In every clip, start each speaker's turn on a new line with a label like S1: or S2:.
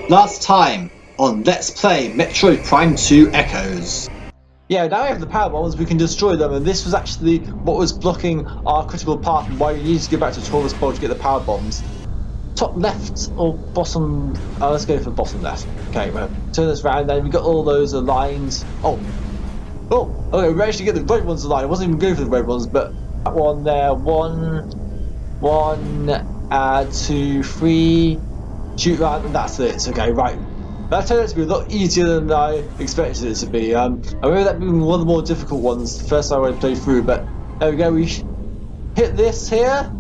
S1: Last time on Let's Play Metroid Prime 2 Echoes. Yeah, now we have the power bombs, we can destroy them, and this was actually what was blocking our critical path and why we needed to go back to Taurus Bowl to get the power bombs. Top left or bottom? Let's go for bottom left. Okay, well, turn this round, then we got all those aligned. Oh, okay, we actually get the red ones aligned. I wasn't even going for the red ones, but that one there, one, 2, 3. Shoot round, and that's it. Okay, right. That turned out to be a lot easier than I expected it to be. I remember that being one of the more difficult ones the first time I played through, but there we go. We hit this here,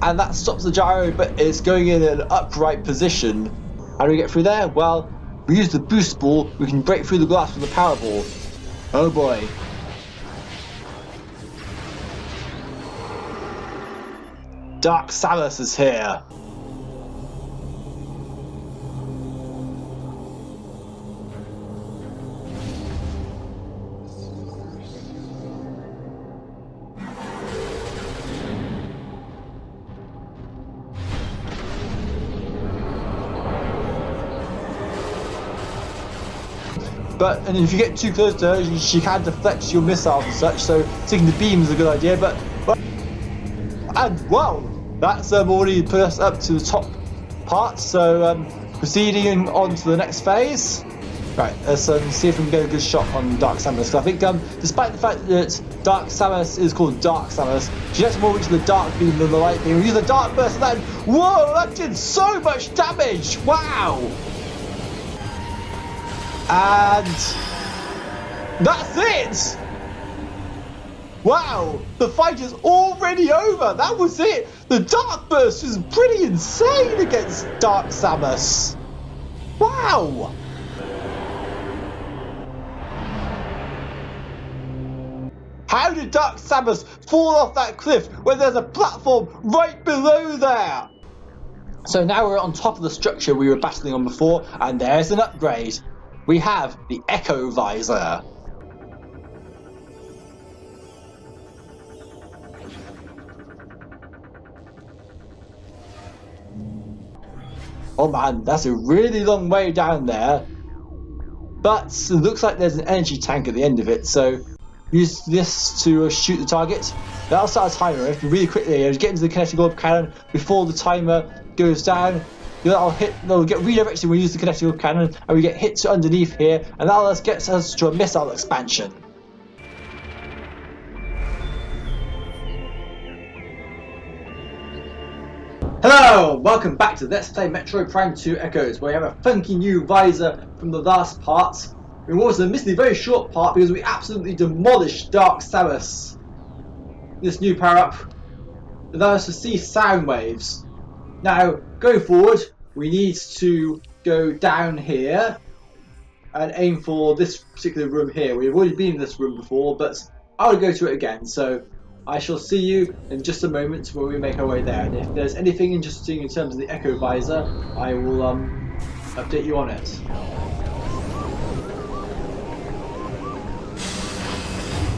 S1: and that stops the gyro, but it's going in an upright position. How do we get through there? Well, we use the boost ball. We can break through the glass with the power ball. Oh boy. Dark Samus is here. And if you get too close to her, she can deflect your missiles and such, so taking the beam is a good idea, and wow, that's already put us up to the top part, so proceeding on to the next phase. Right, let's see if we can get a good shot on Dark Samus. I think despite the fact that Dark Samus is called Dark Samus, she gets more reach the dark beam than the light beam. We use the dark burst and then, whoa, that did so much damage, wow! And that's it! Wow, the fight is already over. That was it. The Dark Burst is pretty insane against Dark Samus. Wow. How did Dark Samus fall off that cliff when there's a platform right below there? So now we're on top of the structure we were battling on before, and there's an upgrade. We have the Echo Visor. Oh man, that's a really long way down there. But it looks like there's an energy tank at the end of it, so use this to shoot the target. That'll start a timer. If you really quickly get into the Kinetic Lock cannon before the timer goes down. They'll get redirected when we use the Kinetic Lock cannon, and we get hit to underneath here, and that gets us to a missile expansion. Hello, welcome back to Let's Play Metroid Prime 2 Echoes, where we have a funky new visor from the last part. It was admittedly a very short part because we absolutely demolished Dark Samus. This new power-up allows us to see sound waves. Now, going forward, we need to go down here and aim for this particular room here. We've already been in this room before, but I will go to it again, so I shall see you in just a moment when we make our way there. And if there's anything interesting in terms of the Echo Visor, I will update you on it.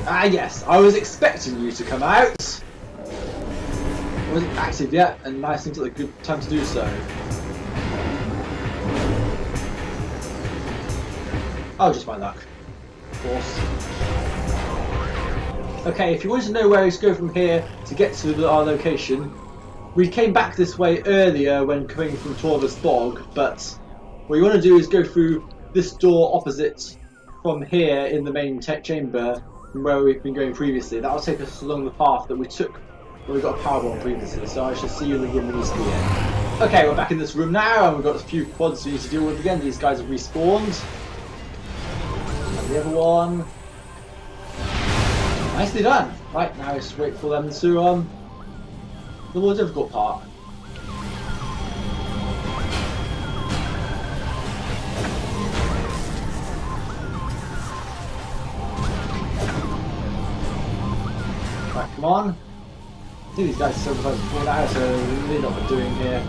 S1: Ah yes, I was expecting you to come out. It wasn't active yet, and nice seems like a good time to do so. Oh, just my luck. Of course. Okay, if you want to know where to go from here to get to our location, we came back this way earlier when coming from Taurus Bog, but what you want to do is go through this door opposite from here in the main chamber from where we've been going previously. That will take us along the path that we took when we got a power bomb previously, so I shall see you in the room we need to be in. Okay, we're back in this room now, and we've got a few quads we need to deal with again. These guys have respawned. And the other one. Nicely done. Right, now it's wait for them to the more difficult part. Right, come on. I think these guys are so close to falling out, so they know what they're doing here.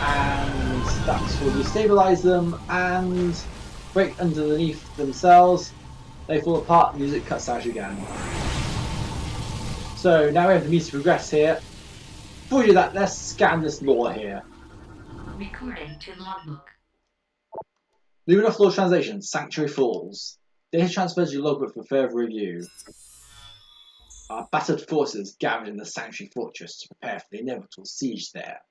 S1: And that will destabilize them and break underneath themselves. They fall apart, the music cuts out again. So now we have the means to progress here. before we do that, let's scan this lore here.
S2: Recording to logbook.
S1: Luminoff Lore Translation, Sanctuary Falls. Data transfers your logbook for further review. Our battered forces gathered in the Sanctuary Fortress to prepare for the inevitable siege there.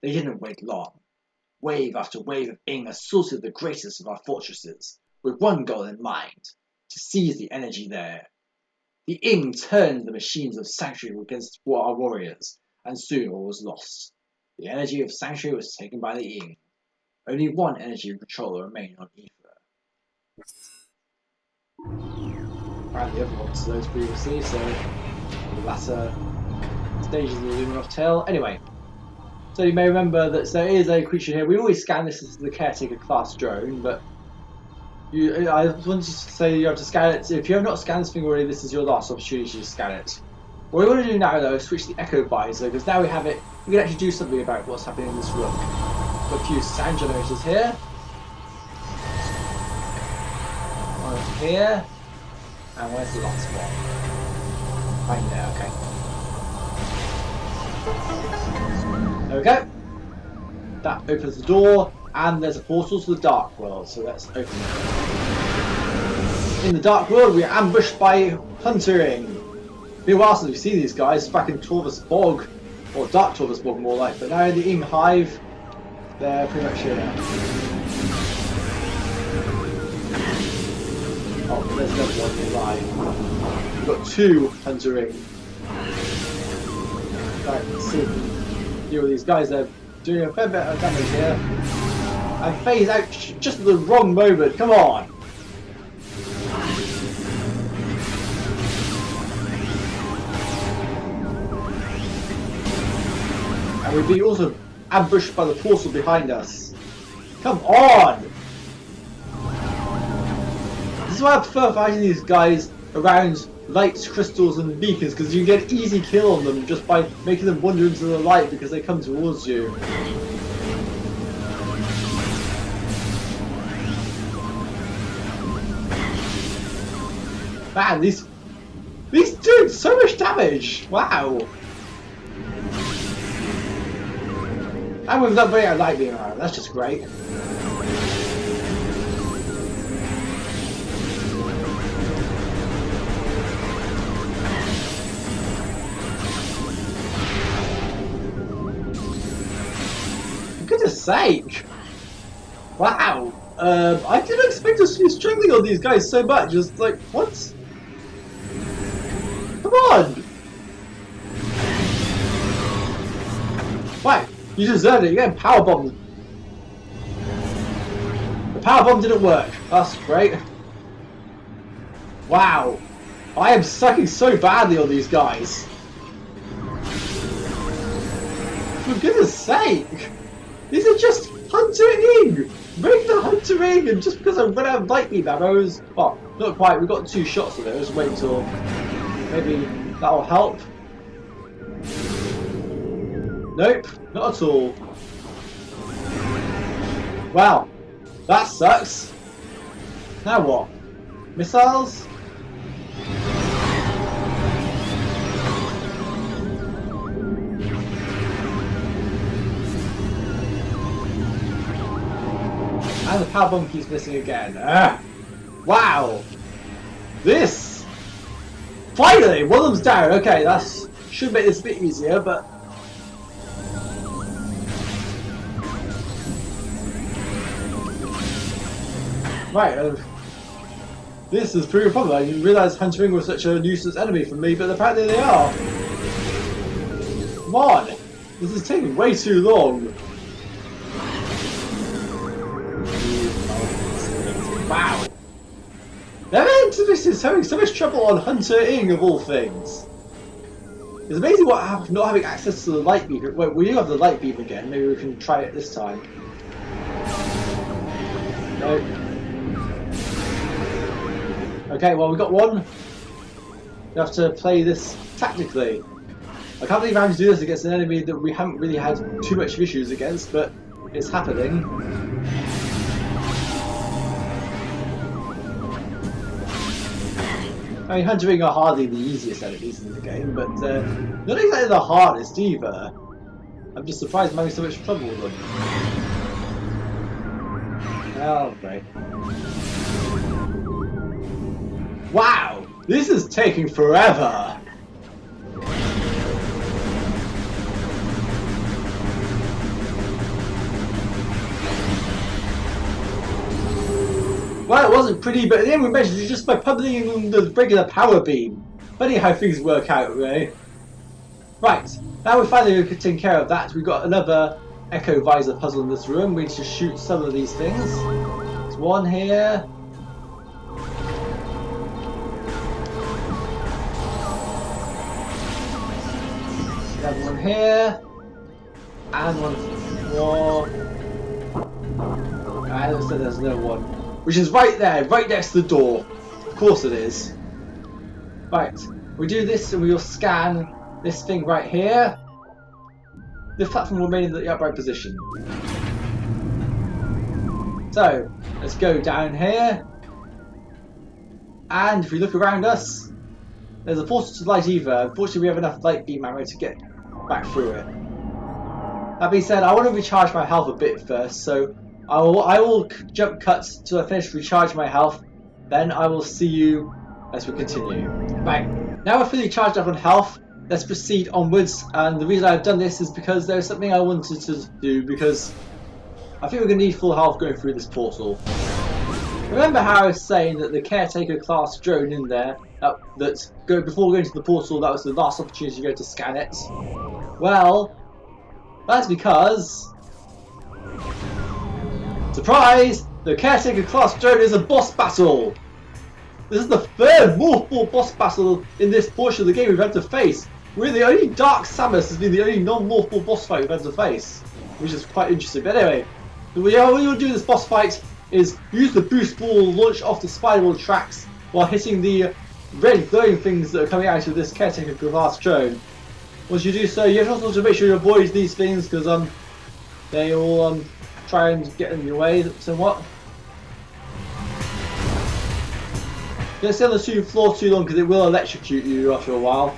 S1: They didn't wait long. Wave after wave of Ing assaulted the greatest of our fortresses, with one goal in mind, to seize the energy there. The Ing turned the machines of Sanctuary against our warriors, and soon all was lost. The energy of Sanctuary was taken by the Ing. Only one energy controller remained on Aether. Apparently everyone to those previously, so the latter stages of the Luminoff Tale. Anyway, so you may remember that there is a creature here. We always scan this as the Caretaker class drone, but I wanted to say you have to scan it. If you have not scanned this thing already, this is your last opportunity to scan it. What we want to do now, though, is switch the Echo Visor, because now we have it, we can actually do something about what's happening in this room. Got a few sound generators here. One here. And where's the last one? Right there, okay. There we go. That opens the door, and there's a portal to the Dark World, so let's open it. In the Dark World, we are ambushed by Huntering. It's been a while since we've seen these guys, back in Torvus Bog, or Dark Torvus Bog more like, but now in the Ing Hive, they're pretty much here now. Oh, there's another one nearby. We've got two Huntering. Right, let's see if we can deal with these guys. They're doing a fair bit of damage here. And phase out just at the wrong moment. Come on! And we've been also ambushed by the portal behind us. Come on! This is why I prefer fighting these guys around lights, crystals and beacons, because you get an easy kill on them just by making them wander into the light because they come towards you. Man, these do so much damage! Wow! And we've not very light beam around, that's just great. For goodness sake! Wow! I didn't expect us to be struggling on these guys so much, just like, what? Come on! Right, you deserved it, you're getting power bombed. The power bomb didn't work, that's great. Wow, I am sucking so badly on these guys. For goodness sake! These are just Huntering! Regular Huntering! And just because I ran out of light beam ammo, well, not quite, we got 2 shots of it, let's wait until maybe that'll help. Nope, not at all. Wow, that sucks. Now what? Missiles? And the power bomb keeps missing again. Ah! Wow! This! Finally! One of them's down. Okay, that should make this a bit easier, but... Right, this is pretty problem. I didn't realise Huntering was such a nuisance enemy for me, but apparently they are. Come on! This is taking way too long. Wow! This is having so much trouble on Huntering of all things. It's amazing what not having access to the light beam. Wait, we do have the light beam again. Maybe we can try it this time. Nope. Okay, well we got one. We have to play this tactically. I can't believe I'm having to do this against an enemy that we haven't really had too much issues against, but it's happening. I mean, huntering are hardly the easiest enemies in the game, but not exactly the hardest either. I'm just surprised I'm having so much trouble with them. Oh, great. Wow! This is taking forever! Well, it wasn't pretty, but at the end we measured it just by pummeling the regular power beam. Funny how things work out, really. Right, now we're finally taking care of that. We've got another Echo Visor puzzle in this room. We need to shoot some of these things. There's one here. Another one here. And one more. And looks like there's another one. Which is right there, right next to the door. Of course it is. Right, we do this and we'll scan this thing right here. The platform will remain in the upright position. So, let's go down here. And if we look around us, there's a portal to light either. Unfortunately, we have enough light beam ammo to get back through it. That being said, I want to recharge my health a bit first, so I will jump cut till I finish recharge my health. Then I will see you as we continue. Right, now we're fully charged up on health. Let's proceed onwards, and the reason I've done this is because there's something I wanted to do, because I think we're going to need full health going through this portal. Remember how I was saying that the caretaker class drone in there, before going to the portal, that was the last opportunity to go to scan it? Well, that's because, surprise, the caretaker class drone is a boss battle! This is the third multiple boss battle in this portion of the game we've had to face. We're the only Dark Samus has been the only non-multiple boss fight we've had to face, which is quite interesting. But anyway, what you'll do in this boss fight is use the boost ball, launch off the spiral tracks while hitting the red glowing things that are coming out of this caretaker glass drone. Once you do so, you have also to make sure you avoid these things because they all try and get in your way somewhat. Don't stay on the floor too long because it will electrocute you after a while.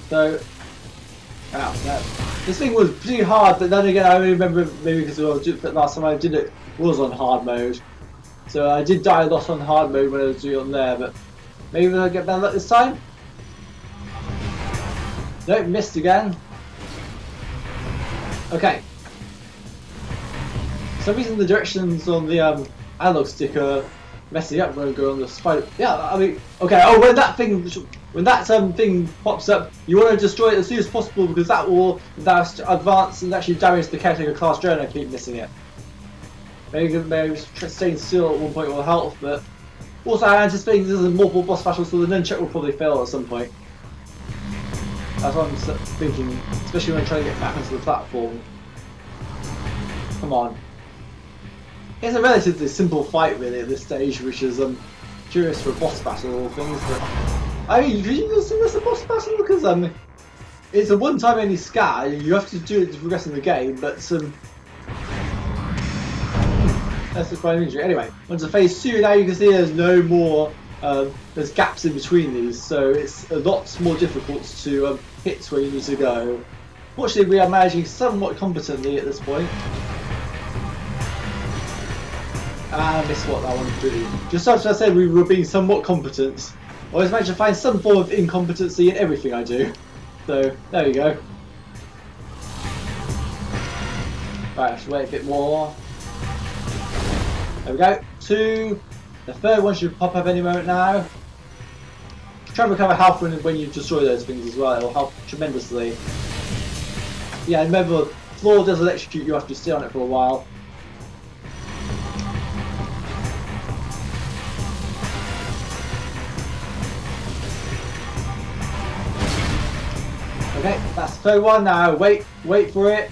S1: So, no. This thing was pretty hard, but then again I remember maybe because the last time I did it was on hard mode. So I did die a lot on hard mode when I was doing it on there, but maybe I'll get better luck this time. Nope, missed again. Okay. For some reason the directions on the analog stick are messing up when I go on the spider. Yeah, I mean, okay. Oh, when that thing pops up, you want to destroy it as soon as possible because that will advance and actually damage the caretaker class drone. I keep missing it. Maybe staying still at one point will help, but also I'm anticipating this is a multiple boss battle, so the nunchuck will probably fail at some point. That's what I'm thinking, especially when I'm trying to get back onto the platform. Come on. It's a relatively simple fight really at this stage, which is curious for a boss battle or things, but I mean, could you consider this a boss battle? Because it's a one-time only scan, you have to do it to progress in the game, but that's quite an injury. Anyway, onto phase 2 now you can see there's no more, there's gaps in between these, so it's a lot more difficult to hit where you need to go. Fortunately we are managing somewhat competently at this point. I missed what that one really. Just after I said we were being somewhat competent, I always manage to find some form of incompetency in everything I do. So, there we go. Right, let's wait a bit more. There we go. 2. The third one should pop up any moment now. Try and recover health when you destroy those things as well. It will help tremendously. Yeah, remember, the floor does electrocute you after you stay on it for a while. Okay, that's the third one now. Wait for it.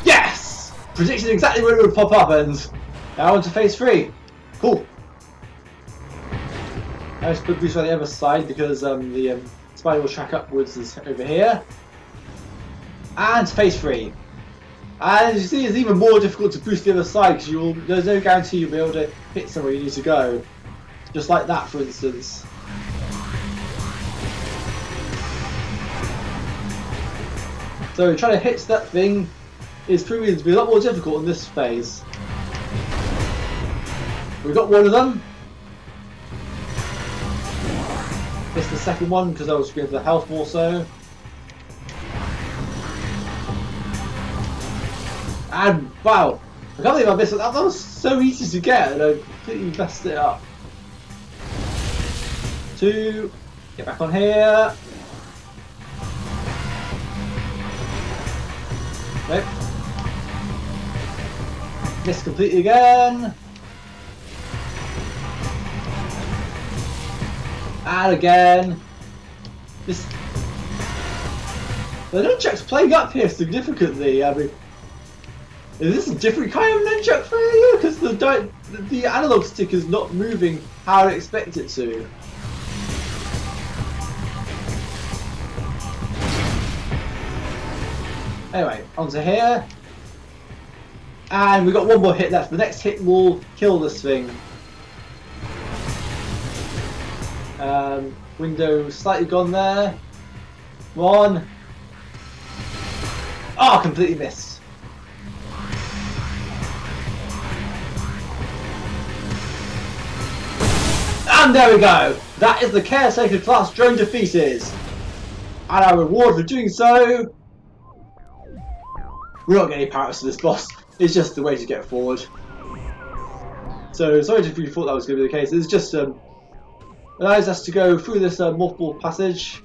S1: Yes! Predicted exactly when it would pop up, and now on to phase 3. Cool. I just put Boost on the other side because the spider will track upwards is over here. And phase 3. And as you see, it's even more difficult to boost the other side because there's no guarantee you'll be able to hit somewhere you need to go. Just like that, for instance. So trying to hit that thing is proving to be a lot more difficult in this phase. We got one of them. Missed the second one because I was going for the health more so. And wow, I can't believe I missed it. That was so easy to get and I completely messed it up. 2, get back on here. Nope. Missed completely again. And again. This. The nunchuck's playing up here significantly. I mean, is this a different kind of nunchuck for you? Because the analog stick is not moving how I expect it to. Anyway, onto here. And we've got one more hit left. The next hit will kill this thing. Window slightly gone there. One. Oh, completely missed. And there we go. That is the Caretaker class drone defeated. And our reward for doing so. We're not getting any power-ups to this boss. It's just the way to get forward. So sorry if you thought that was going to be the case. It's just allows us to go through this multiple passage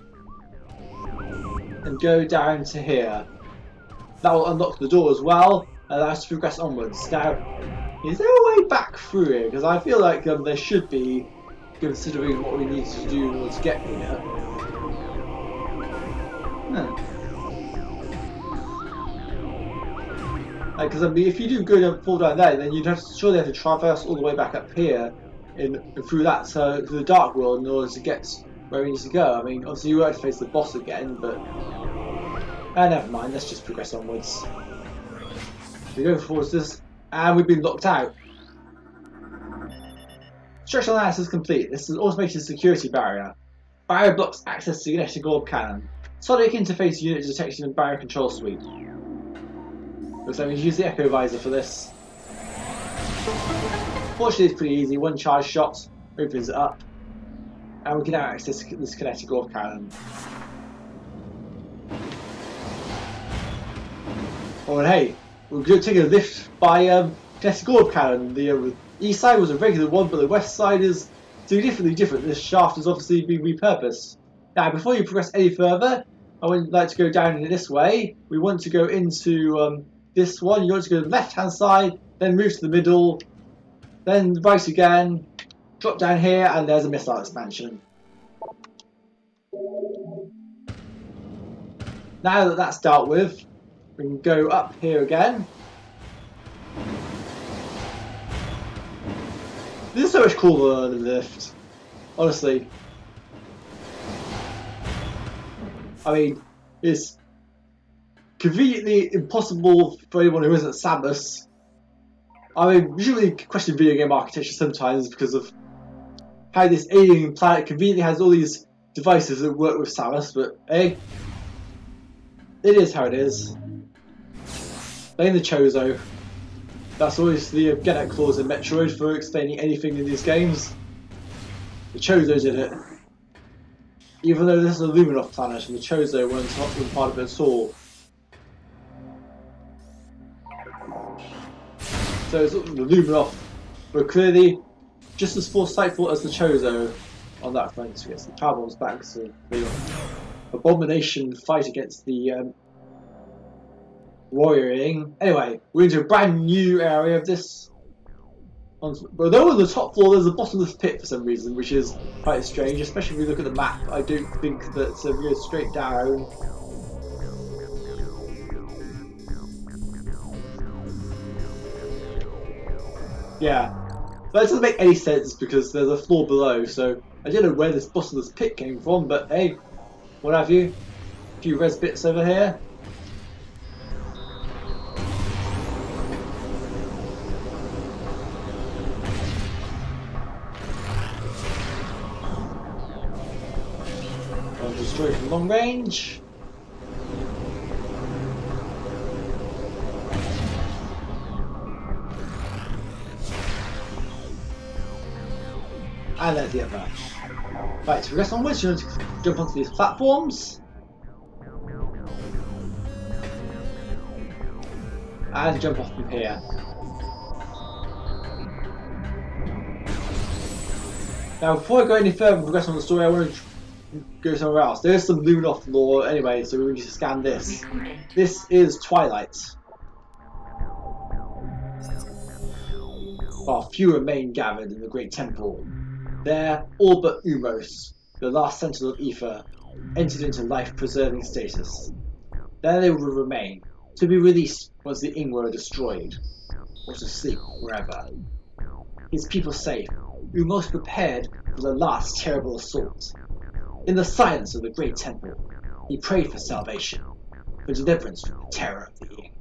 S1: and go down to here. That will unlock the door as well and allow us to progress onwards. Now, is there a way back through here? Because I feel like there should be, considering what we need to do in order to get here. Because I mean, if you do go down, fall down there, then you'd surely have to traverse all the way back up here and through that to the Dark World in order to get where we need to go. I mean, obviously you won't face the boss again, but never mind. Let's just progress onwards. We go towards this, and we've been locked out. Structural analysis complete. This is an automated security barrier. Barrier blocks access to Kinetic Lock cannon. Sonic interface unit detection and barrier control suite. Looks like we use the Echo Visor for this. Fortunately, it's pretty easy. One charge shot opens it up, and we can now access this Kinetic Lock cannon. Oh, and hey, we're going to take a lift by Kinetic Lock cannon. The east side was a regular one, but the west side is significantly different. This shaft has obviously been repurposed. Now, before you progress any further, I would like to go down this way. We want to go into this one. You want to go to the left-hand side, then move to the middle, then right again, drop down here, and there's a missile expansion. Now that that's dealt with, we can go up here again. This is so much cooler than the lift, honestly. I mean, it's conveniently impossible for anyone who isn't Samus. I mean, usually question video game architecture sometimes because of how this alien planet conveniently has all these devices that work with Samus, but hey, it is how it is. Blame the Chozo. That's always the get out clause in Metroid for explaining anything in these games. The Chozo did it. Even though this is a Luminoff planet and the Chozo weren't not part of it at all. So it's the Luminoff were clearly just as foresightful as the Chozo on that front to get some power bombs back. So the abomination fight against the warrioring. Anyway, we're into a brand new area of this. Although on the top floor there's a bottomless pit for some reason, which is quite strange, especially if you look at the map. I don't think that we go straight down. Yeah, but it doesn't make any sense because there's a floor below, so I don't know where this bottomless pit came from, but hey, what have you? A few res bits over here. One destroy from long range. And there's the other. Right, so progress onwards. You want to jump onto these platforms. And jump off from here. Now, before I go any further and progress on the story, I want to go somewhere else. There is some Luminoth lore anyway, so we need to scan this. This is Twilight. While few remain gathered in the Great Temple, there all but Umos, the last sentinel of Aether, entered into life-preserving status. There they will remain, to be released once the Ingwer are destroyed, or to sleep wherever. His people safe, Umos prepared for the last terrible assault. In the silence of the Great Temple, he prayed for salvation, for deliverance from the terror of the Ing.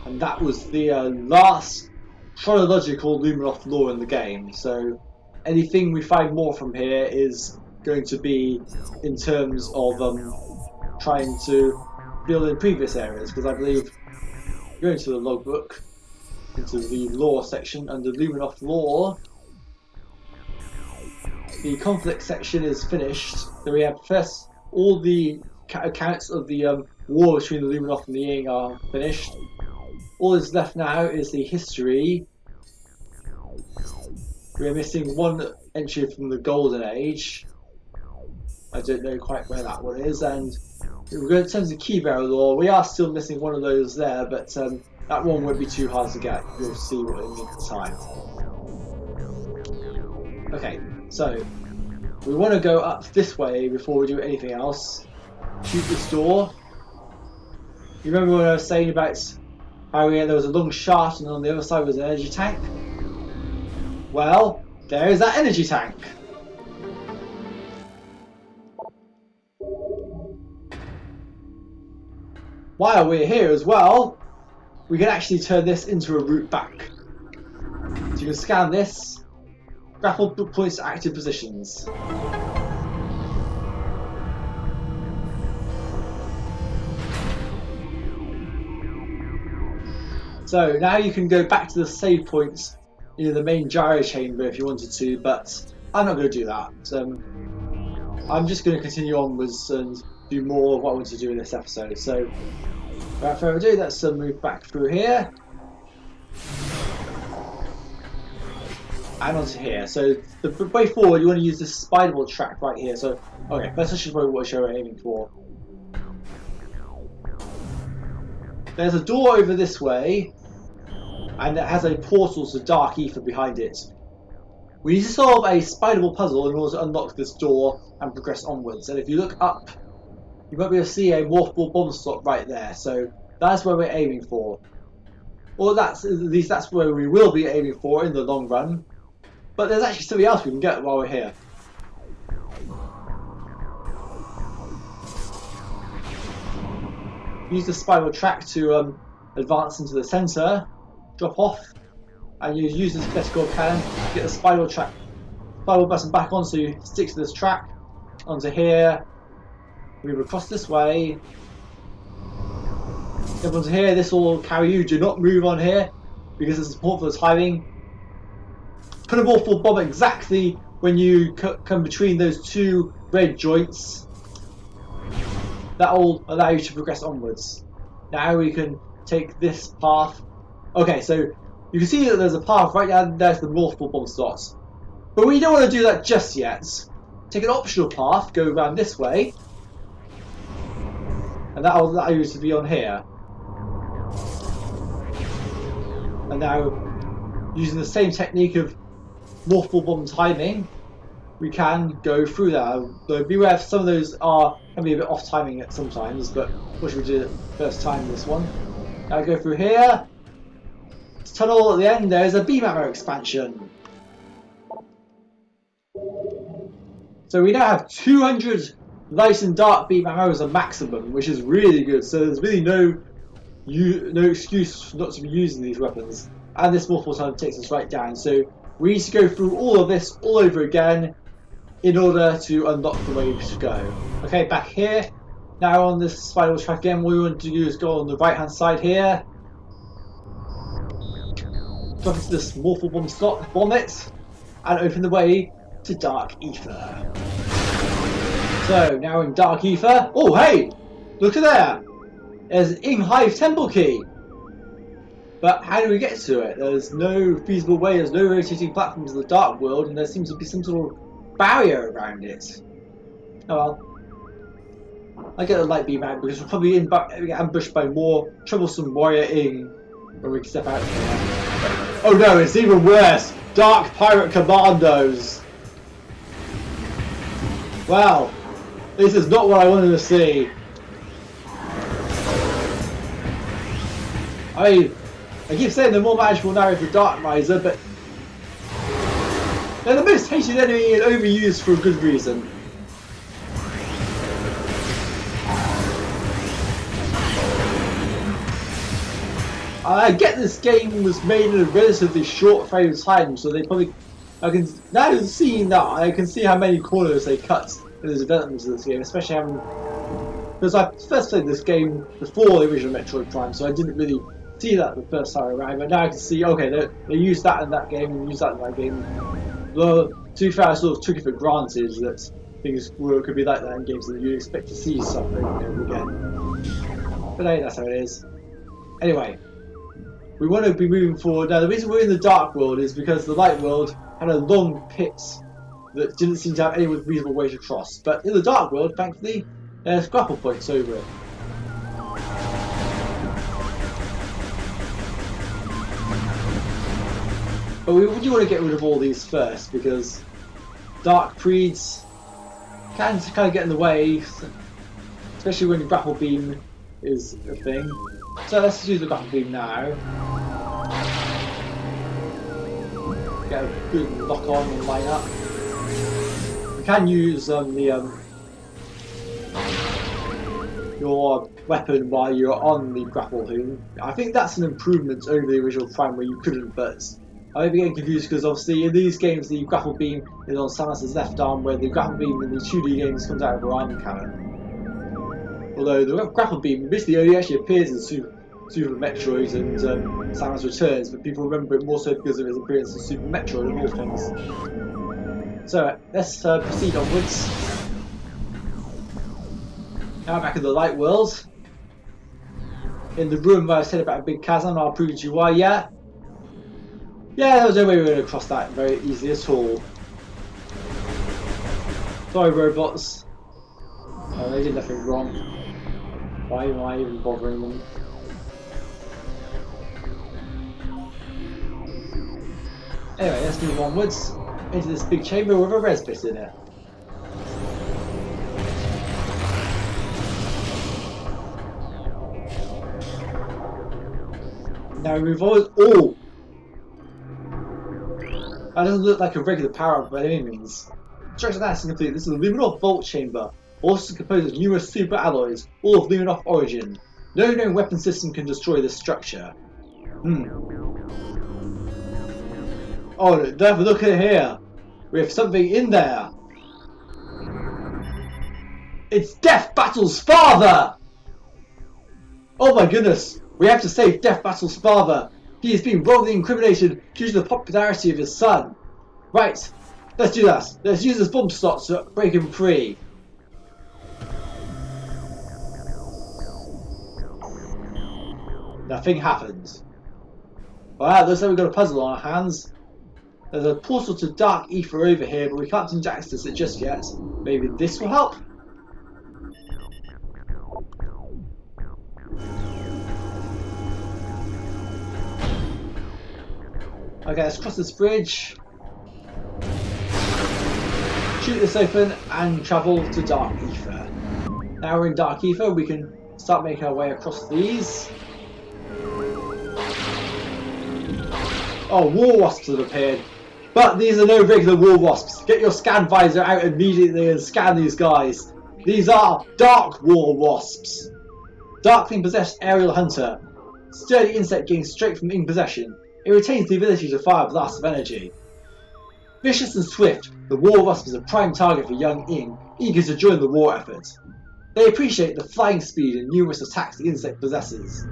S1: And that was the last chronological Luminoth lore in the game, so anything we find more from here is going to be in terms of trying to build in previous areas, because I believe going to the logbook, into the lore section under Luminoth lore, the conflict section is finished. So we have first all the accounts of the war between the Luminoth and the Ing are finished. All that's left now is the history. We're missing one entry from the Golden Age. I don't know quite where that one is. And in terms of key bearer lore, we are still missing one of those there, but that one won't be too hard to get. You'll see what in the time. Okay, so we want to go up this way before we do anything else. Shoot this door. You remember what I was saying about how there was a long shaft and on the other side was an energy tank? Well, there is that energy tank. While we're here as well, we can actually turn this into a route back. So you can scan this, grapple points to active positions. So now you can go back to the save points in the main gyro chamber if you wanted to, but I'm not going to do that. I'm just going to continue onwards and do more of what I want to do in this episode. So without further ado, let's move back through here and onto here. So the way forward, you want to use this spiderboard track right here. So okay, first I should probably what we're aiming for. There's a door over this way, and it has a portal to Dark Aether behind it. We need to solve a spiderable puzzle in order to unlock this door and progress onwards. And if you look up, you might be able to see a morph ball bomb slot right there. So that's where we're aiming for. Or that's, at least that's where we will be aiming for in the long run. But there's actually something else we can get while we're here. Use the spiral track to advance into the centre, drop off, and you use this vertical cannon to get the spiral button back on, so you stick to this track, onto here, move across this way, jump onto here, this will carry you, do not move on here, because it's important for the timing. Put a morph ball bomb exactly when you come between those two red joints. That will allow you to progress onwards. Now we can take this path. Okay, so you can see that there's a path right down there to the morph ball bomb slots. But we don't want to do that just yet. Take an optional path, go around this way, and that will allow you to be on here. And now, using the same technique of morph ball bomb timing, we can go through that. Though beware, some of those can be a bit off timing at sometimes, but what should we do first time this one? Now go through here. This tunnel at the end, there's a beam ammo expansion. So we now have 200 light and dark beam ammo as a maximum, which is really good. So there's really no excuse not to be using these weapons. And this morph ball time takes us right down. So We need to go through all of this all over again in order to unlock the way to go. Okay, back here. Now on this spiral track again, what we want to do is go on the right hand side here. Drop into this morphle bomb slot, bomb it, and open the way to Dark Ether. So now in Dark Ether. Oh hey! Look at there! There's an in-hive temple key. But how do we get to it? There's no feasible way, there's no rotating platforms in the Dark World, and there seems to be some sort of barrier around it. Oh well. I get the light beam out because we're probably get ambushed by more troublesome warrior ing when we step out here. Oh no, it's even worse! Dark Pirate Commandos! Wow, this is not what I wanted to see. I mean, I keep saying they're more manageable now with the Dark Visor, but they're the most hated enemy and overused for a good reason. I get this game was made in a relatively short frame of time, so they probably. Now seeing that, I can see how many corners they cut in the development of this game, especially having. Because I first played this game before the original Metroid Prime, so I didn't really see that the first time around, but now I can see, okay, they used that in that game and used that in that game. Well, to be fair, I sort of took it for granted that things could be like that in games that you expect to see something again. But hey, that's how it is. Anyway. We want to be moving forward. Now the reason we're in the Dark World is because the Light World had a long pit that didn't seem to have any reasonable way to cross. But in the Dark World, thankfully, there's grapple points over it. But we do want to get rid of all these first because Dark Creeds can kind of get in the way, especially when the grapple beam is a thing. So let's use the grapple beam now. Get a good lock on and line up. We can use your weapon while you're on the grapple hook. I think that's an improvement over the original Prime where you couldn't, but I may be getting confused because obviously in these games the grapple beam is on Samus's left arm, where the grapple beam in the 2D games comes out of Aran cannon. Although the grapple beam basically only actually appears in Super Metroid and Samus Returns, but people remember it more so because of its appearance in Super Metroid and all things. So let's proceed onwards. Now back in the Light World. In the room where I said about a Big Chasm, I'll prove to you why. Yeah, there was no way we were going to cross that very easily at all. Sorry, robots. Oh, they did nothing wrong. Why am I even bothering them? Anyway, let's move onwards into this big chamber with a res bit in it. Now we move on. Oh! That doesn't look like a regular power-up by any means. Structure analysis complete. This is a Luminoff Vault Chamber, also composed of numerous super alloys, all of Luminoff origin. No known weapon system can destroy this structure. Oh, look at here. We have something in there. It's Death Battle's father! Oh my goodness. We have to save Death Battle's father. He has been wrongly incriminated due to the popularity of his son. Right, let's do that. Let's use this bomb slot to break him free. Nothing happens. Wow, looks like we've got a puzzle on our hands. There's a portal to Dark Ether over here, but we can't seem to access it just yet. Maybe this will help? Okay, let's cross this bridge. Shoot this open and travel to Dark Ether. Now we're in Dark Ether, we can start making our way across these. Oh, War Wasps have appeared. But these are no regular War Wasps. Get your scan visor out immediately and scan these guys. These are Dark War Wasps. Darkling possessed aerial hunter. Sturdy insect gained straight from in possession. It retains the ability to fire blasts of energy. Vicious and swift, the War Wasp is a prime target for young Ing, eager to join the war effort. They appreciate the flying speed and numerous attacks the insect possesses.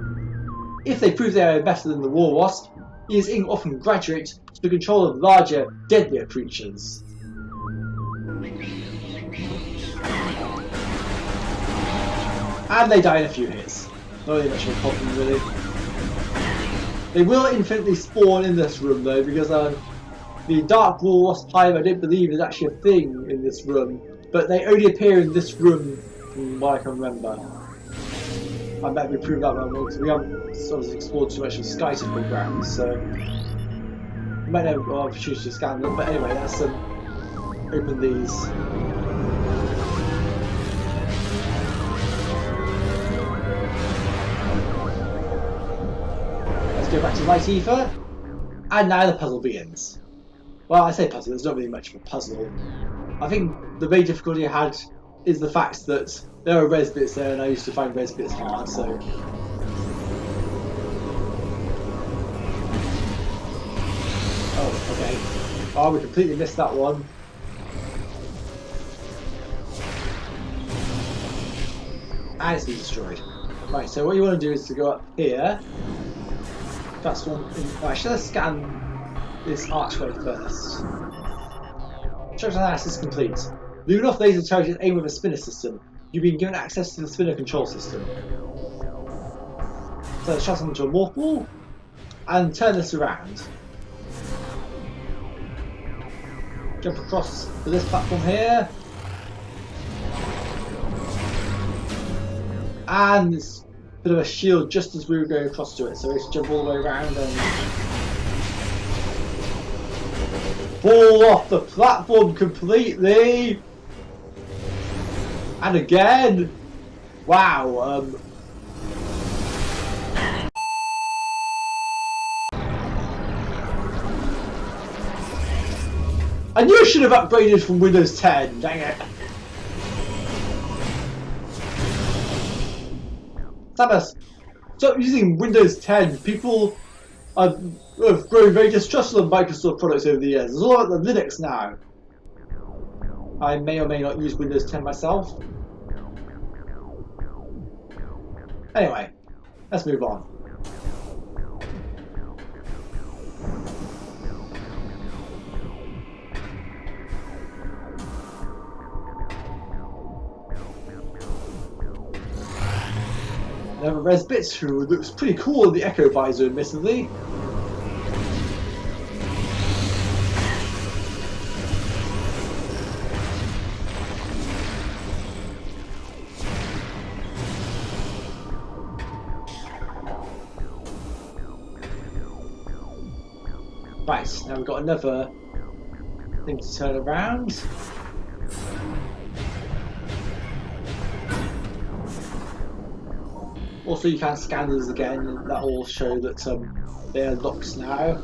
S1: If they prove they are better than the War Wasp, he and Ing often graduate to the control of larger, deadlier creatures. And they die in a few hits. Not really much of a problem, really. They will infinitely spawn in this room, though, because the Dark War Wasp Hive, I don't believe, is actually a thing in this room. But they only appear in this room, from what I can remember. I bet we proved that one because we haven't sort of explored too much of Sky Typical grounds, so we might have an opportunity to scan them. But anyway, let's open these. Go back to Light Ether, and now the puzzle begins. Well, I say puzzle, there's not really much of a puzzle. I think the main difficulty I had is the fact that there are res bits there, and I used to find res bits hard, so... Oh, okay. Oh, we completely missed that one. And it's been destroyed. Right, so what you want to do is to go up here. Transform in. Right, should I scan this archway first? Structural analysis complete. Moving off laser targets aim with a spinner system. You've been given access to the spinner control system. So let's transform into a morph ball and turn this around. Jump across to this platform here. And this bit of a shield just as we were going across to it, so we have to jump all the way around and fall off the platform completely. And again, wow. I knew I should have upgraded from Windows 10. Dang it. Samus, stop using Windows 10. People have grown very distrustful of Microsoft products over the years. It's all about the Linux now. I may or may not use Windows 10 myself. Anyway, let's move on. Another res bits who looks pretty cool in the Echo Visor, admittedly. Right, now we've got another thing to turn around. Also, you can scan these again, and that will show that they are locked now.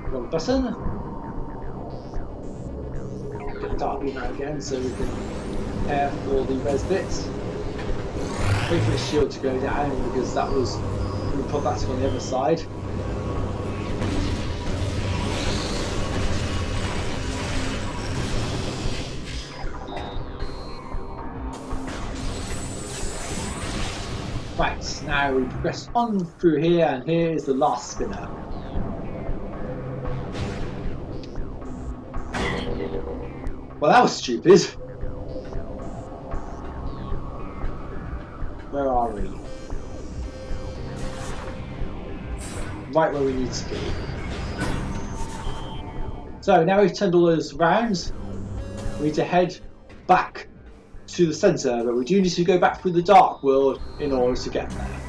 S1: Wrong button. Get the dark beam out again so we can prepare for the res bits. Wait for the shield to go down because that was problematic on the other side. Right, now we progress on through here, and here is the last spinner. Well, that was stupid. Where are we? Right where we need to be. So now we've turned all those rounds, we need to head back to the centre, but we do need to go back through the Dark World in order to get there.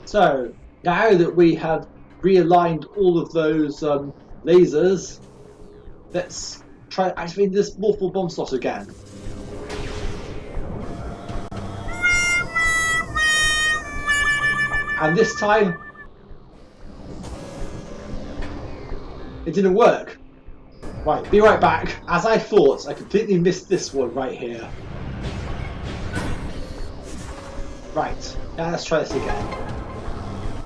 S1: So now that we have realigned all of those lasers, let's try activating this morphle bomb slot again. And this time it didn't work. Right, be right back. As I thought, I completely missed this one right here. Right, now let's try this again.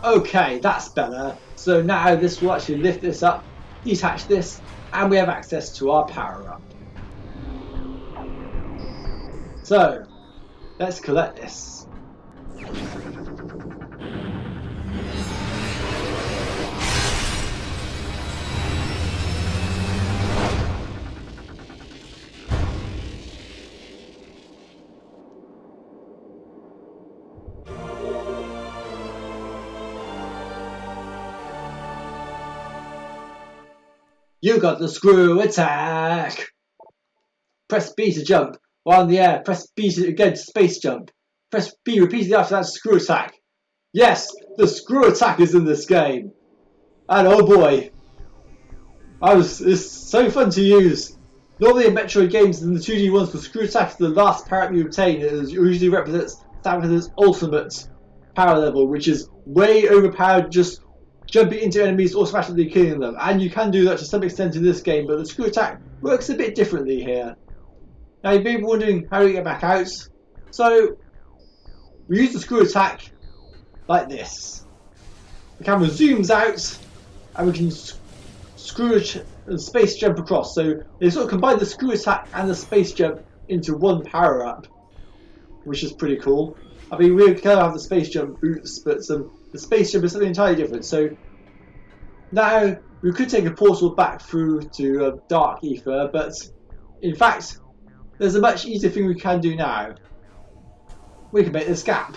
S1: Okay, that's better. So now this will actually lift this up, detach this, and we have access to our power up. So let's collect this. You got the screw attack! Press B to jump. While in the air, press B to again space jump. Press B repeatedly after that screw attack. Yes, the screw attack is in this game. And oh boy, it's so fun to use. Normally in Metroid games in the 2D ones, the screw attack is the last power you obtain. It usually represents Samus's ultimate power level, which is way overpowered, just jumping into enemies, automatically killing them. And you can do that to some extent in this game, but the screw attack works a bit differently here. Now you may be wondering how to get back out. So we use the screw attack like this. The camera zooms out and we can screw space jump across. So they sort of combine the screw attack and the space jump into one power up, which is pretty cool. I mean, we kind of have the space jump boots, but the space jump is something entirely different. So now we could take a portal back through to Dark Ether, but in fact, there's a much easier thing we can do now. We can make this gap.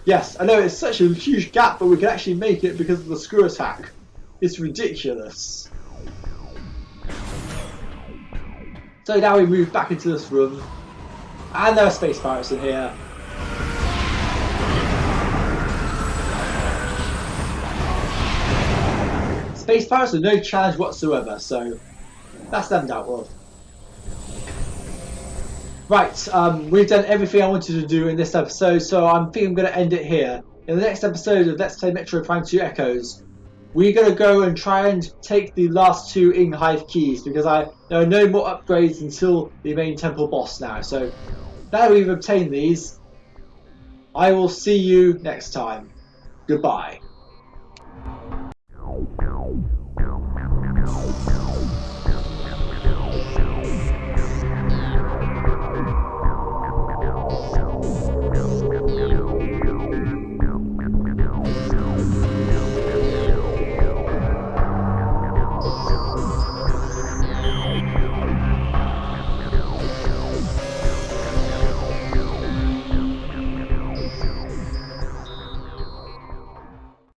S1: Yes, I know it's such a huge gap, but we can actually make it because of the screw attack. It's ridiculous. So now we move back into this room, and there are space pirates in here. Space pirates are no challenge whatsoever, so that's them dealt with. Right, we've done everything I wanted to do in this episode, so I think I'm going to end it here. In the next episode of Let's Play Metroid Prime 2 Echoes, we're going to go and try and take the last two Hive keys, because there are no more upgrades until the main temple boss now. So now we've obtained these, I will see you next time. Goodbye.